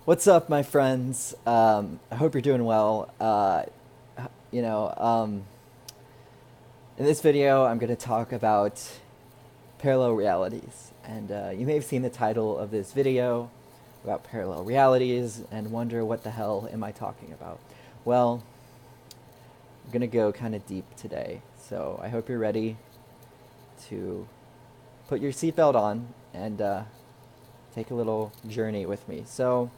What's up, my friends? I hope you're doing well. You know, um, in this video, I'm going to talk about parallel realities. And you may have seen the title of this video about parallel realities and wonder what the hell am I talking about? Well, I'm going to go kind of deep today. So I hope you're ready to put your seatbelt on and take a little journey with me. So,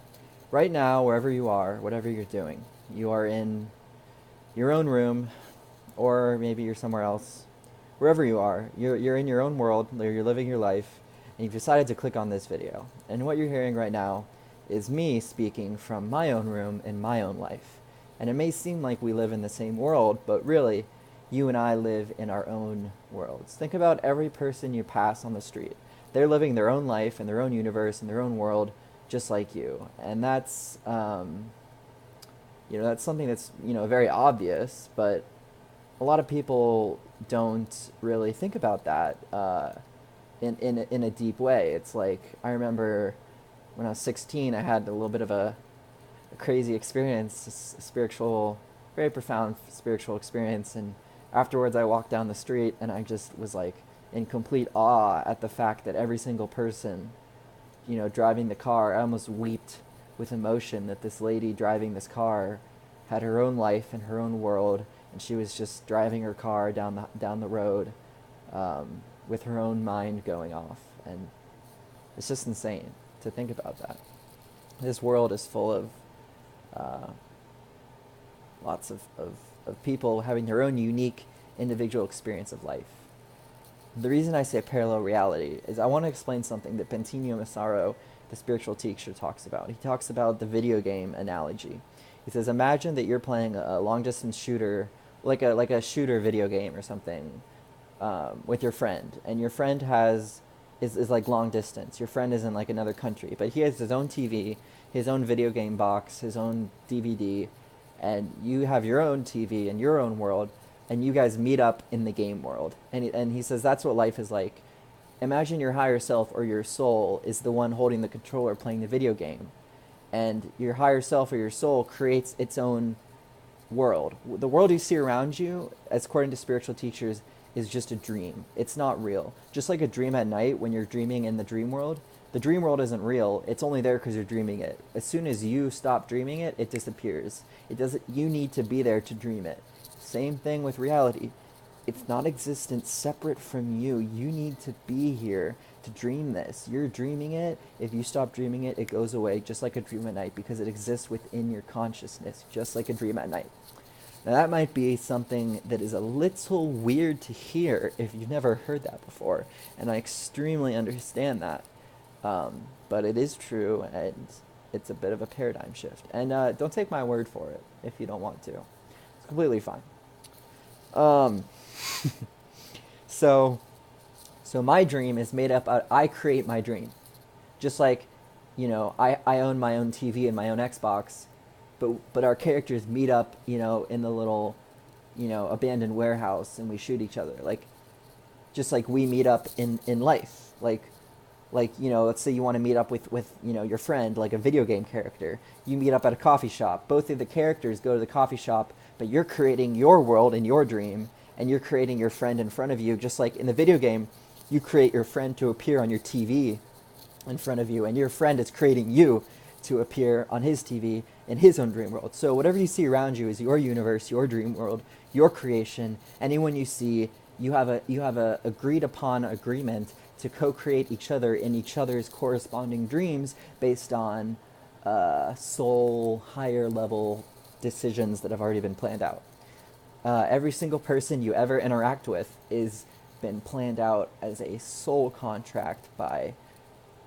right now, wherever you are, whatever you're doing, you are in your own room, or maybe you're somewhere else. Wherever you are, you're in your own world, you're living your life, and you've decided to click on this video. And what you're hearing right now is me speaking from my own room in my own life. And it may seem like we live in the same world, but really, you and I live in our own worlds. Think about every person you pass on the street. They're living their own life in their own universe, in their own world, just like you. And that's something that's, very obvious, but a lot of people don't really think about that in a deep way. It's like, I remember when I was 16, I had a little bit of a crazy experience, a spiritual, very profound spiritual experience. And afterwards, I walked down the street and I just was like in complete awe at the fact that every single person, driving the car, I almost wept with emotion that this lady driving this car had her own life and her own world, and she was just driving her car down the road with her own mind going off, and it's just insane to think about that. This world is full of uh, lots of people having their own unique individual experience of life. The reason I say parallel reality is I want to explain something that Bentinho Massaro, the spiritual teacher, talks about. He talks about the video game analogy. He says, imagine that you're playing a long distance shooter, like a shooter video game or something, with your friend, and your friend is like long distance. Your friend is in like another country, but he has his own TV, his own video game box, his own DVD, and you have your own TV and your own world, and you guys meet up in the game world. And he says that's what life is like. Imagine your higher self or your soul is the one holding the controller playing the video game. And your higher self or your soul creates its own world. The world you see around you, as according to spiritual teachers, is just a dream. It's not real. Just like a dream at night when you're dreaming in the dream world isn't real. It's only there because you're dreaming it. As soon as you stop dreaming it, it disappears. It doesn't. You need to be there to dream it. Same thing with reality. It's not existent separate from you. You need to be here to dream this. You're dreaming it. If you stop dreaming it, it goes away just like a dream at night because it exists within your consciousness, just like a dream at night. Now, that might be something that is a little weird to hear if you've never heard that before, and I extremely understand that. But it is true, and it's a bit of a paradigm shift. And don't take my word for it if you don't want to. It's completely fine. Um, so, so my dream is made up. I create my dream, just like, I own my own TV and my own Xbox, but our characters meet up, in the little, abandoned warehouse, and we shoot each other, like just like we meet up in life, like let's say you want to meet up with your friend, like a video game character. You meet up at a coffee shop. Both of the characters go to the coffee shop, but you're creating your world in your dream, and you're creating your friend in front of you, just like in the video game you create your friend to appear on your TV in front of you, and your friend is creating you to appear on his TV in his own dream world. So whatever you see around you is your universe, your dream world, your creation. Anyone you see, you have a agreed upon agreement to co-create each other in each other's corresponding dreams based on soul higher level decisions that have already been planned out. Every single person you ever interact with is been planned out as a soul contract by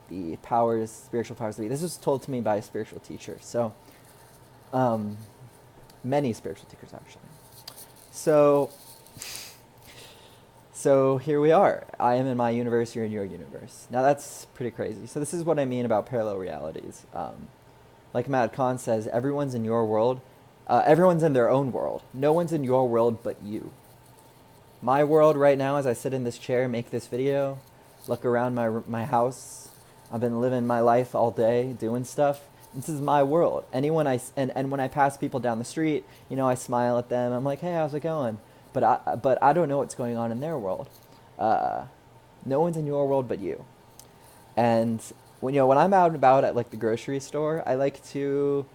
the powers, spiritual powers that be. This was told to me by a spiritual teacher. So, um, many spiritual teachers actually. So, so here we are. I am in my universe. You're in your universe. Now that's pretty crazy. So this is what I mean about parallel realities. Like Matt Kahn says, everyone's in your world. Everyone's in their own world. No one's in your world but you. My world right now, as I sit in this chair, make this video, look around my house. I've been living my life all day, doing stuff. This is my world. And when I pass people down the street, you know, I smile at them. I'm like, hey, how's it going? But I don't know what's going on in their world. Uh, no one's in your world but you. And when you know when I'm out and about at like the grocery store, I like to.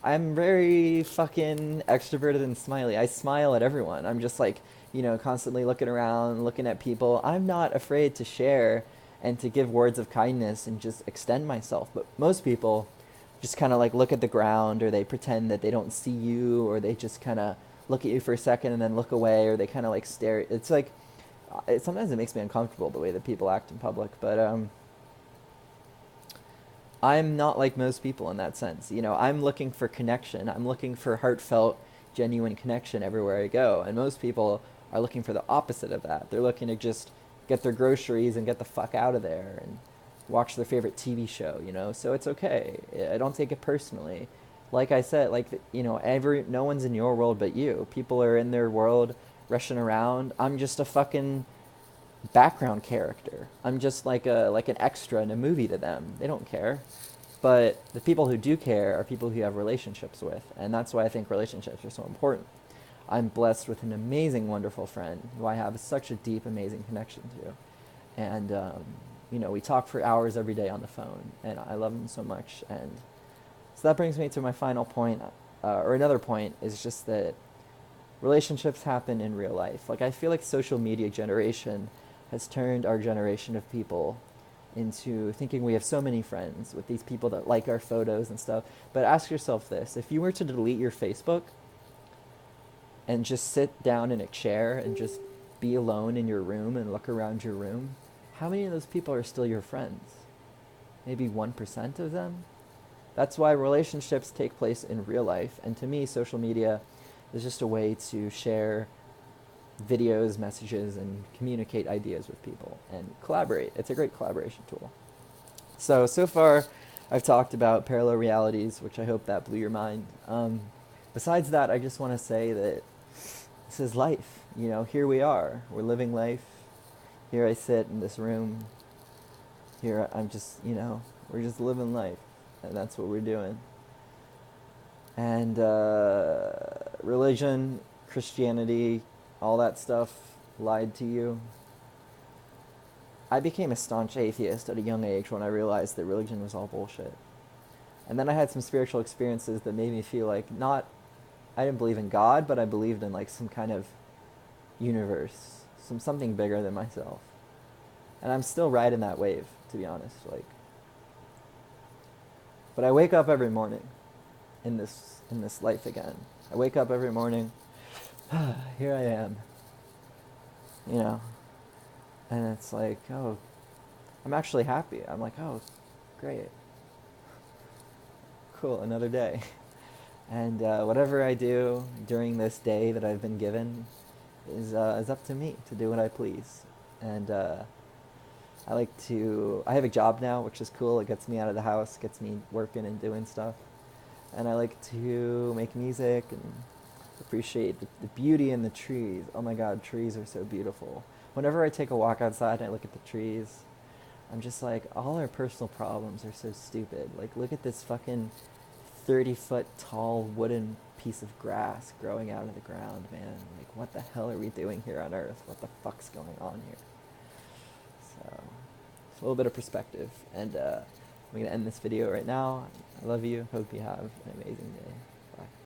I'm very fucking extroverted and smiley. I smile at everyone. I'm just like, you know, constantly looking around, looking at people. I'm not afraid to share and to give words of kindness and just extend myself. But most people just kind of like look at the ground, or they pretend that they don't see you, or they just kind of look at you for a second and then look away, or they kind of like stare. It's like sometimes it makes me uncomfortable the way that people act in public, but I'm not like most people in that sense. You know, I'm looking for connection. I'm looking for heartfelt, genuine connection everywhere I go. And most people are looking for the opposite of that. They're looking to just get their groceries and get the fuck out of there and watch their favorite TV show, you know? So it's okay. I don't take it personally. Like I said, like, you know, no one's in your world but you. People are in their world rushing around. I'm just a fucking background character. I'm just like an extra in a movie to them. They don't care. But the people who do care are people who you have relationships with, and that's why I think relationships are so important. I'm blessed with an amazing, wonderful friend who I have such a deep, amazing connection to, and you know, we talk for hours every day on the phone, and I love him so much. And so that brings me to my final point, or another point, is just that relationships happen in real life. Like, I feel like social media generation has turned our generation of people into thinking we have so many friends with these people that like our photos and stuff. But ask yourself this: if you were to delete your Facebook and just sit down in a chair and just be alone in your room and look around your room, how many of those people are still your friends? Maybe 1% of them? That's why relationships take place in real life. And to me, social media is just a way to share videos, messages, and communicate ideas with people and collaborate. It's a great collaboration tool. So far, I've talked about parallel realities, which I hope that blew your mind. Besides that, I just want to say that this is life. You know, here we are. We're living life. Here I sit in this room. Here I'm just, you know, we're just living life. And that's what we're doing. And religion, Christianity, all that stuff lied to you. I became a staunch atheist at a young age when I realized that religion was all bullshit. And then I had some spiritual experiences that made me feel like I didn't believe in God, but I believed in like some kind of universe, something bigger than myself. And I'm still riding that wave, to be honest. Like, but I wake up every morning in this life again. I wake up every morning. Here I am. You know, and it's like, oh, I'm actually happy. I'm like, oh, great, cool, another day. And whatever I do during this day that I've been given is up to me to do what I please. And I have a job now, which is cool. It gets me out of the house, gets me working and doing stuff. And I like to make music and appreciate the beauty in the trees. Oh my God, trees are so beautiful. Whenever I take a walk outside and I look at the trees, I'm just like, all our personal problems are so stupid. Like, look at this fucking 30-foot tall wooden piece of grass growing out of the ground, man. Like, what the hell are we doing here on Earth? What the fuck's going on here? So, it's a little bit of perspective. And I'm going to end this video right now. I love you. Hope you have an amazing day.